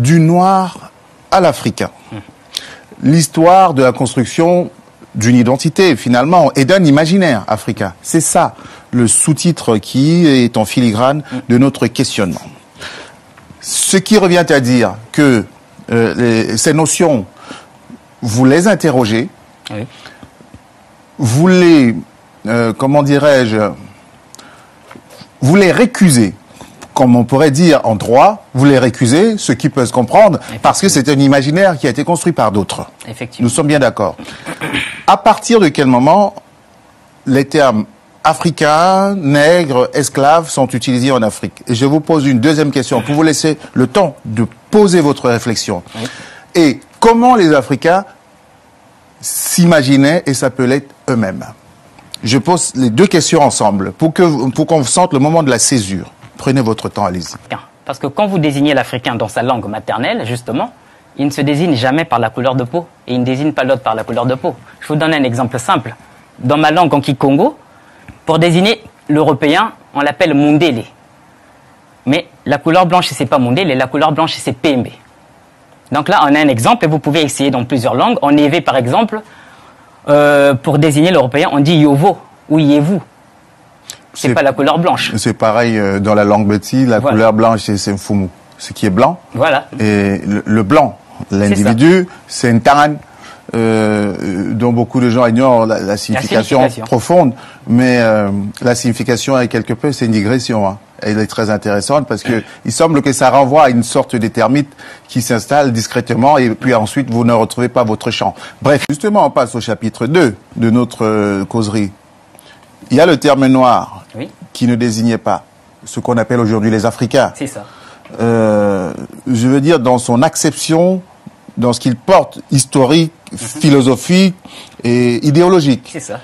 du noir à l'africain. L'histoire de la construction d'une identité, finalement, et d'un imaginaire africain. C'est ça, le sous-titre qui est en filigrane de notre questionnement. Ce qui revient à dire que ces notions, vous les interrogez, oui. Vous les, comment dirais-je, vous les récusez, comme on pourrait dire en droit, vous les récusez, ce qui peut se comprendre, parce que c'est un imaginaire qui a été construit par d'autres. Nous sommes bien d'accord. À partir de quel moment les termes africains, nègres, esclaves sont utilisés en Afrique? Et je vous pose une deuxième question pour vous laisser le temps de poser votre réflexion. Oui. Et comment les Africains s'imaginaient et s'appelaient eux-mêmes? Je pose les deux questions ensemble pour qu'on sente le moment de la césure. Prenez votre temps, allez-y. Parce que quand vous désignez l'Africain dans sa langue maternelle, justement, il ne se désigne jamais par la couleur de peau et il ne désigne pas l'autre par la couleur de peau. Je vous donne un exemple simple. Dans ma langue en Kikongo, pour désigner l'Européen, on l'appelle Mundele. Mais la couleur blanche, c'est pas Mundele, la couleur blanche, c'est Pembe. Donc là, on a un exemple et vous pouvez essayer dans plusieurs langues. En Evé, par exemple, pour désigner l'Européen, on dit Yovo ou Yevu. C'est pas la couleur blanche. C'est pareil dans la langue Beti, la couleur blanche, c'est Mfumu, ce qui est blanc. Voilà. Et le blanc, l'individu, c'est une tarane. Dont beaucoup de gens ignorent la signification profonde, mais la signification est quelque peu, c'est une digression. Hein. Elle est très intéressante parce que il semble que ça renvoie à une sorte de termite qui s'installe discrètement et puis ensuite vous ne retrouvez pas votre champ. Bref, justement, on passe au chapitre 2 de notre causerie. Il y a le terme noir qui ne désignait pas ce qu'on appelle aujourd'hui les Africains. C'est ça. Je veux dire, dans son acception, dans ce qu'il porte, historique, philosophique et idéologique. C'est ça.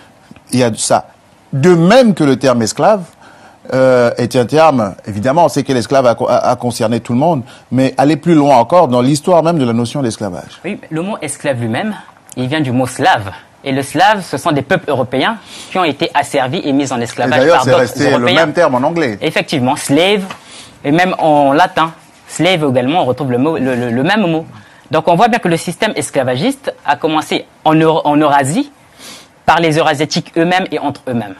Il y a ça. De même que le terme esclave est un terme, évidemment, on sait que l'esclave a concerné tout le monde, mais aller plus loin encore dans l'histoire même de la notion d'esclavage. Oui, le mot esclave lui-même, il vient du mot slave. Et le slave, ce sont des peuples européens qui ont été asservis et mis en esclavage par d'autres Européens. D'ailleurs, c'est resté le même terme en anglais. Effectivement, slave, et même en latin, slave également, on retrouve le même mot. Donc on voit bien que le système esclavagiste a commencé en Eurasie, par les Eurasiatiques eux-mêmes et entre eux-mêmes.